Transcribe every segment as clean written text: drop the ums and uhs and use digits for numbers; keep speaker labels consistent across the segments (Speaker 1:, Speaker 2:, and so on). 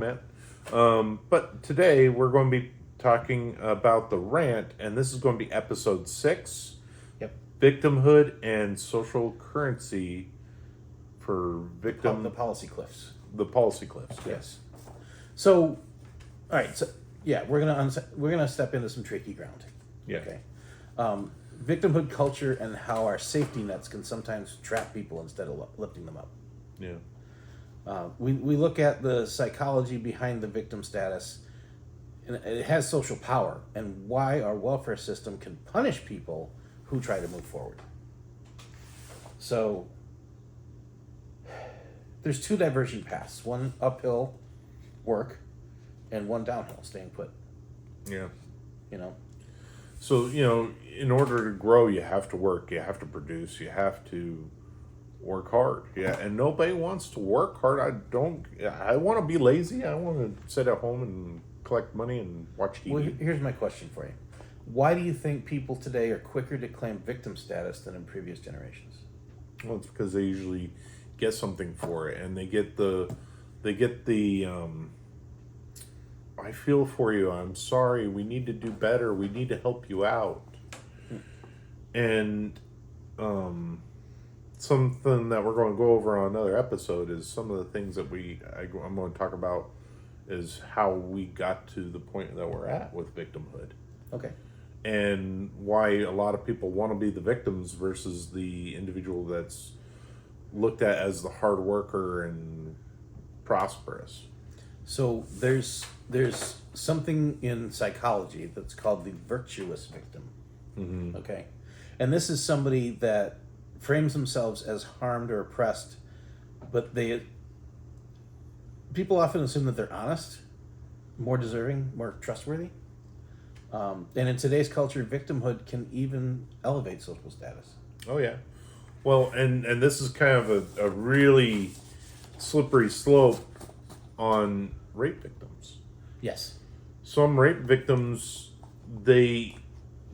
Speaker 1: comment. But today we're going to be talking about the rant, and this is going to be episode 6.
Speaker 2: Yep.
Speaker 1: Victimhood and social currency for victim.
Speaker 2: The policy cliffs.
Speaker 1: The policy cliffs.
Speaker 2: Yes. So, all right. So, yeah, we're gonna step into some tricky ground.
Speaker 1: Yeah.
Speaker 2: Okay. Victimhood culture and how our safety nets can sometimes trap people instead of lifting them up.
Speaker 1: Yeah.
Speaker 2: We look at the psychology behind the victim status, and it has social power, and why our welfare system can punish people who try to move forward. So, there's 2 diversion paths: one uphill, work, and one downhill, staying put.
Speaker 1: Yeah.
Speaker 2: You know.
Speaker 1: So, in order to grow, you have to work, you have to produce, you have to work hard. Yeah, and nobody wants to work hard. I want to be lazy. I want to sit at home and collect money and watch TV.
Speaker 2: Well, here's my question for you. Why do you think people today are quicker to claim victim status than in previous generations?
Speaker 1: Well, it's because they usually get something for it, and they get the I feel for you, I'm sorry, we need to do better, we need to help you out. And something that we're going to go over on another episode is some of the things that I'm going to talk about is how we got to the point that we're at with victimhood.
Speaker 2: Okay.
Speaker 1: And why a lot of people want to be the victims versus the individual that's looked at as the hard worker and prosperous.
Speaker 2: So there's something in psychology that's called the virtuous victim.
Speaker 1: Mm-hmm.
Speaker 2: Okay. And this is somebody that frames themselves as harmed or oppressed, but people often assume that they're honest, more deserving, more trustworthy. And in today's culture, victimhood can even elevate social status.
Speaker 1: Oh, yeah. Well, and this is kind of a really slippery slope on rape victims.
Speaker 2: Yes.
Speaker 1: Some rape victims, they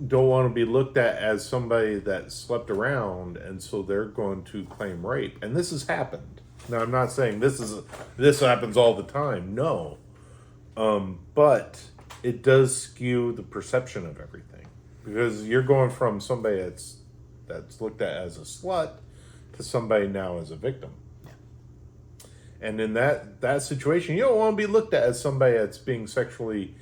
Speaker 1: don't want to be looked at as somebody that slept around, and so they're going to claim rape. And this has happened. Now, I'm not saying this happens all the time. No. But it does skew the perception of everything. Because you're going from somebody that's looked at as a slut to somebody now as a victim. And in that situation, you don't want to be looked at as somebody that's being sexually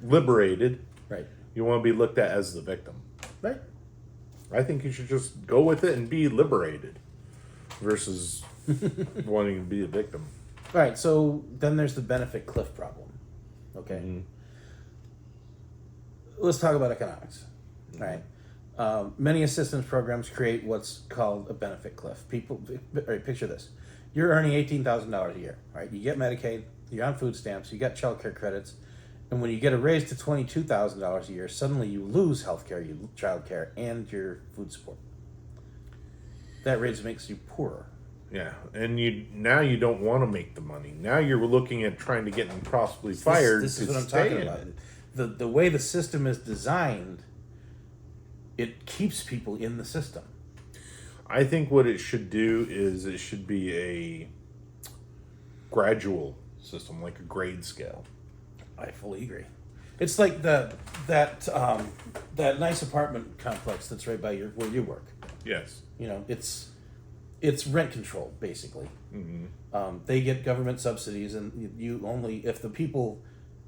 Speaker 1: liberated.
Speaker 2: Right.
Speaker 1: You want to be looked at as the victim.
Speaker 2: Right.
Speaker 1: I think you should just go with it and be liberated versus wanting to be a victim.
Speaker 2: All right. So then there's the benefit cliff problem. Okay.
Speaker 1: Mm-hmm.
Speaker 2: Let's talk about economics. All right. Many assistance programs create what's called a benefit cliff. People, all right, picture this. You're earning $18,000 a year, right? You get Medicaid, you're on food stamps, you got child care credits, and when you get a raise to $22,000 a year, suddenly you lose health care, child care, and your food support. That raise makes you poorer.
Speaker 1: Yeah, and now you don't want to make the money. Now you're looking at trying to get them possibly fired.
Speaker 2: This is what I'm talking about. The way the system is designed, it keeps people in the system.
Speaker 1: I think what it should do is it should be a gradual system, like a grade scale.
Speaker 2: I fully agree. It's like that nice apartment complex that's right by where you work.
Speaker 1: Yes.
Speaker 2: It's rent control basically.
Speaker 1: Mm-hmm.
Speaker 2: They get government subsidies, and you only, if the people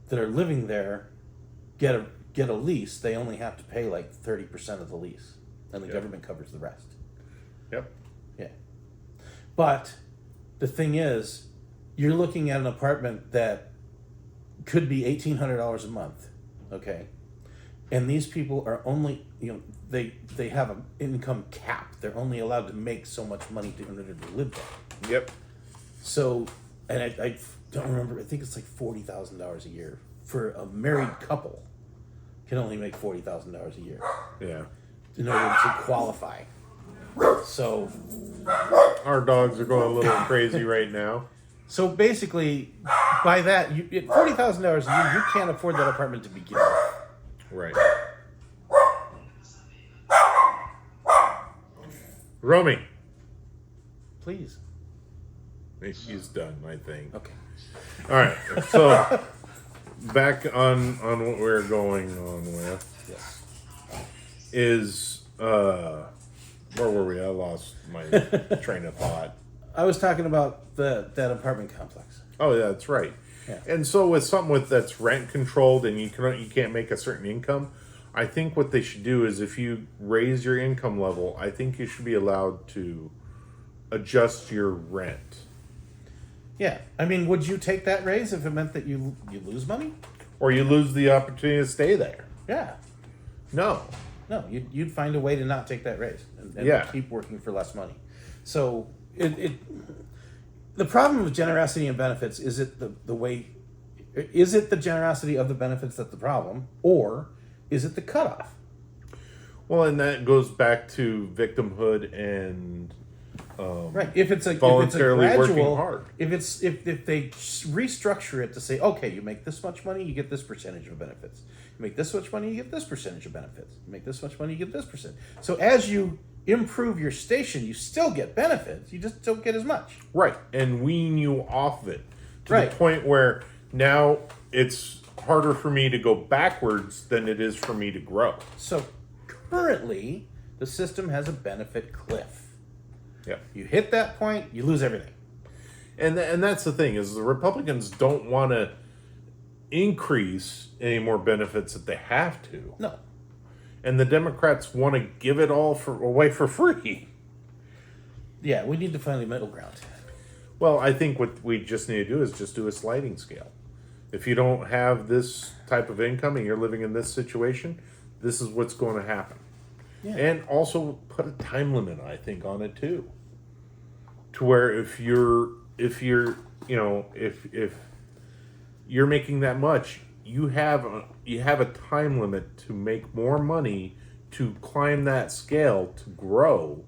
Speaker 2: that are living there get a lease, they only have to pay like 30% of the lease, and the government covers the rest.
Speaker 1: Yep.
Speaker 2: Yeah. But the thing is, you're looking at an apartment that could be $1,800 a month, okay? And these people are only, they have an income cap. They're only allowed to make so much money in order to live there.
Speaker 1: Yep.
Speaker 2: So, and I don't remember, I think it's like $40,000 a year for a married couple. Can only make $40,000 a year.
Speaker 1: Yeah.
Speaker 2: In order to qualify. So
Speaker 1: our dogs are going a little crazy right now.
Speaker 2: So basically, by that, $40,000 a year, you can't afford that apartment to begin with.
Speaker 1: Right. Romy.
Speaker 2: Please.
Speaker 1: He's done, I think.
Speaker 2: Okay.
Speaker 1: All right. So back on what we're going on with
Speaker 2: Yes.
Speaker 1: is where were we? I lost my train of thought.
Speaker 2: I was talking about that apartment complex.
Speaker 1: Oh, yeah, that's right.
Speaker 2: Yeah.
Speaker 1: And so with something that's rent controlled and you can't make a certain income, I think what they should do is if you raise your income level, I think you should be allowed to adjust your rent.
Speaker 2: Yeah. I mean, would you take that raise if it meant that you lose money?
Speaker 1: Or you lose the opportunity to stay there.
Speaker 2: Yeah.
Speaker 1: No.
Speaker 2: No, you'd find a way to not take that raise and
Speaker 1: Yeah.
Speaker 2: keep working for less money. So the problem with generosity and benefits is it the generosity of the benefits that's the problem, or is it the cutoff?
Speaker 1: Well, and that goes back to victimhood and
Speaker 2: Right. If it's a
Speaker 1: voluntarily
Speaker 2: gradual,
Speaker 1: working hard.
Speaker 2: If they restructure it to say, okay, you make this much money, you get this percentage of benefits. You make this much money, you get this percentage of benefits. You make this much money, you get this percent. So as you improve your station, you still get benefits. You just don't get as much.
Speaker 1: Right, and wean you off of it to
Speaker 2: Right.
Speaker 1: the point where now it's harder for me to go backwards than it is for me to grow.
Speaker 2: So currently, the system has a benefit cliff.
Speaker 1: Yeah,
Speaker 2: You hit that point, you lose everything.
Speaker 1: and that's the thing is the Republicans don't want to increase any more benefits that they have to,
Speaker 2: No.
Speaker 1: and the Democrats want to give it all away for free.
Speaker 2: Yeah, we need to find a middle ground.
Speaker 1: Well, I think what we just need to do is just do a sliding scale. If you don't have this type of income and you're living in this situation, this is what's going to happen.
Speaker 2: Yeah.
Speaker 1: And also put a time limit, I think, on it too. To where if you're making that much, you have a time limit to make more money to climb that scale to grow,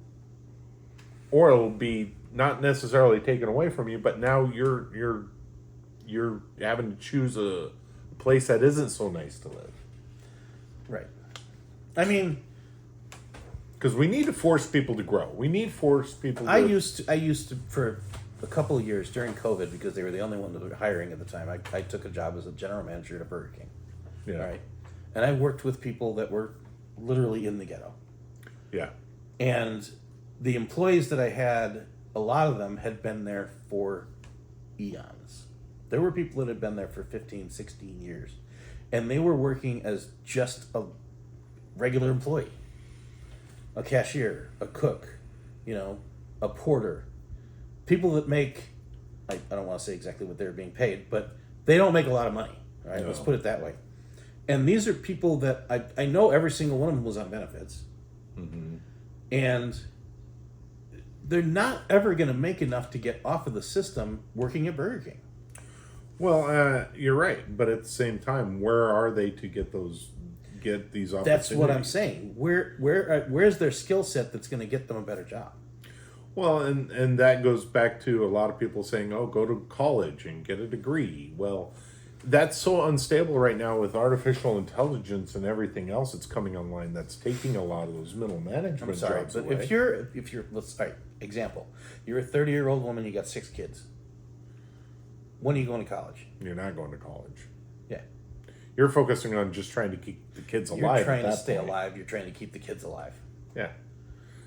Speaker 1: or it'll be not necessarily taken away from you, but now you're having to choose a place that isn't so nice to live.
Speaker 2: Right. I mean,
Speaker 1: Because we need to force people to grow. We need to force people to...
Speaker 2: I used to for a couple of years during COVID, because they were the only one that were hiring at the time. I took a job as a general manager at a Burger King.
Speaker 1: Yeah.
Speaker 2: Right. And I worked with people that were literally in the ghetto.
Speaker 1: Yeah.
Speaker 2: And the employees that I had, a lot of them had been there for eons. There were people that had been there for 15, 16 years. And they were working as just a regular employee. A cashier, a cook, a porter. People that make, I don't want to say exactly what they're being paid, but they don't make a lot of money. Right?
Speaker 1: No.
Speaker 2: Let's put it that way. And these are people that I know every single one of them was on benefits.
Speaker 1: Mm-hmm.
Speaker 2: And they're not ever going to make enough to get off of the system working at Burger King.
Speaker 1: Well, you're right. But at the same time, where are they to get these opportunities?
Speaker 2: That's what I'm saying. Where's their skill set that's going to get them a better job?
Speaker 1: Well, and that goes back to a lot of people saying, oh, go to college and get a degree. Well, that's so unstable right now with artificial intelligence and everything else that's coming online that's taking a lot of those middle management
Speaker 2: I'm sorry,
Speaker 1: jobs
Speaker 2: but
Speaker 1: away.
Speaker 2: if you're let's all right, example. You're a 30-year-old woman, you got 6 kids. When are you going to college?
Speaker 1: You're not going to college.
Speaker 2: Yeah.
Speaker 1: You're focusing on just trying to keep the kids alive.
Speaker 2: You're
Speaker 1: at
Speaker 2: trying to
Speaker 1: that
Speaker 2: stay
Speaker 1: point.
Speaker 2: alive, you're trying to keep the kids alive.
Speaker 1: Yeah.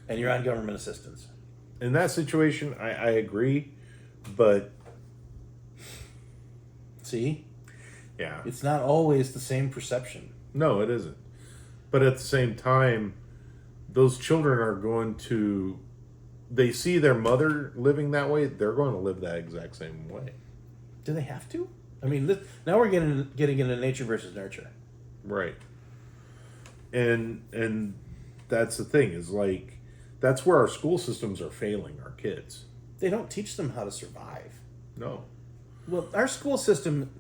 Speaker 2: And you're on government assistance.
Speaker 1: In that situation, I agree, but
Speaker 2: See?
Speaker 1: yeah.
Speaker 2: It's not always the same perception.
Speaker 1: No, it isn't. But at the same time, those children are going to, they see their mother living that way, they're going to live that exact same way.
Speaker 2: Do they have to? I mean, now we're getting into nature versus nurture.
Speaker 1: Right. And that's the thing, is like, that's where our school systems are failing our kids.
Speaker 2: They don't teach them how to survive.
Speaker 1: No.
Speaker 2: Well, our school system,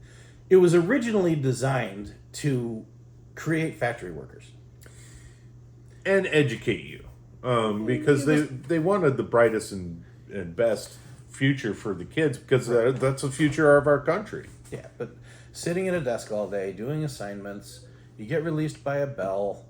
Speaker 2: it was originally designed to create factory workers.
Speaker 1: And educate you. Because they wanted the brightest and best future for the kids, because that's the future of our country.
Speaker 2: Yeah, but sitting at a desk all day, doing assignments, you get released by a bell.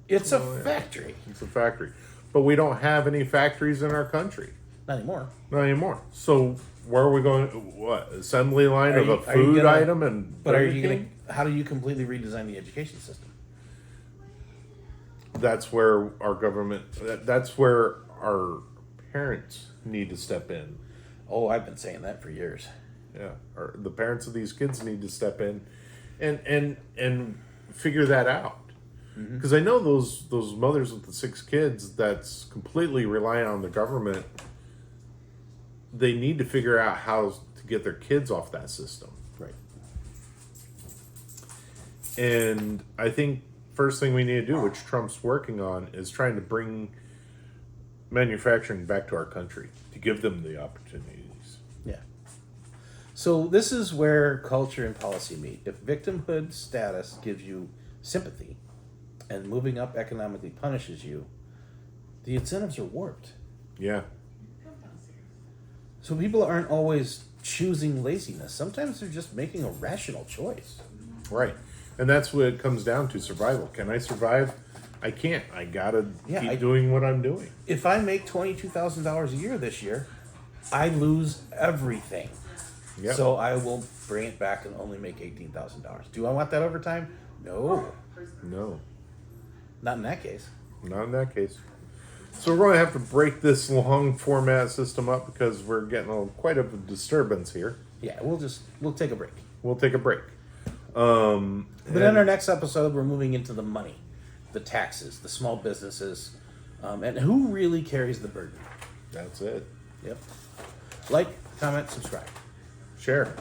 Speaker 2: It's a factory.
Speaker 1: It's a factory. But we don't have any factories in our country.
Speaker 2: Not anymore.
Speaker 1: Not anymore. So where are we going? What assembly line of a
Speaker 2: Are you
Speaker 1: food
Speaker 2: gonna-
Speaker 1: item? And
Speaker 2: But are you
Speaker 1: Burger
Speaker 2: going
Speaker 1: King?
Speaker 2: to? How do you completely redesign the education system?
Speaker 1: That's where our government. That's where our parents need to step in.
Speaker 2: Oh, I've been saying that for years.
Speaker 1: Yeah, or the parents of these kids need to step in, and figure that out. Because I know those mothers with the 6 kids that's completely reliant on the government. They need to figure out how to get their kids off that system.
Speaker 2: Right.
Speaker 1: And I think first thing we need to do, which Trump's working on, is trying to bring manufacturing back to our country to give them the opportunities.
Speaker 2: Yeah. So this is where culture and policy meet. If victimhood status gives you sympathy and moving up economically punishes you, the incentives are warped.
Speaker 1: Yeah.
Speaker 2: So people aren't always choosing laziness. Sometimes they're just making a rational choice.
Speaker 1: Right. And that's what it comes down to, survival. Can I survive? I can't. I gotta keep doing what I'm doing.
Speaker 2: If I make $22,000 a year this year, I lose everything.
Speaker 1: Yep.
Speaker 2: So I will bring it back and only make $18,000. Do I want that overtime? No.
Speaker 1: No.
Speaker 2: Not in that case.
Speaker 1: Not in that case. So we're going to have to break this long format system up because we're getting quite a disturbance here.
Speaker 2: Yeah, we'll take a break.
Speaker 1: We'll take a break.
Speaker 2: But in our next episode, we're moving into the money, the taxes, the small businesses, and who really carries the burden.
Speaker 1: That's it.
Speaker 2: Yep. Like, comment, subscribe.
Speaker 1: Share.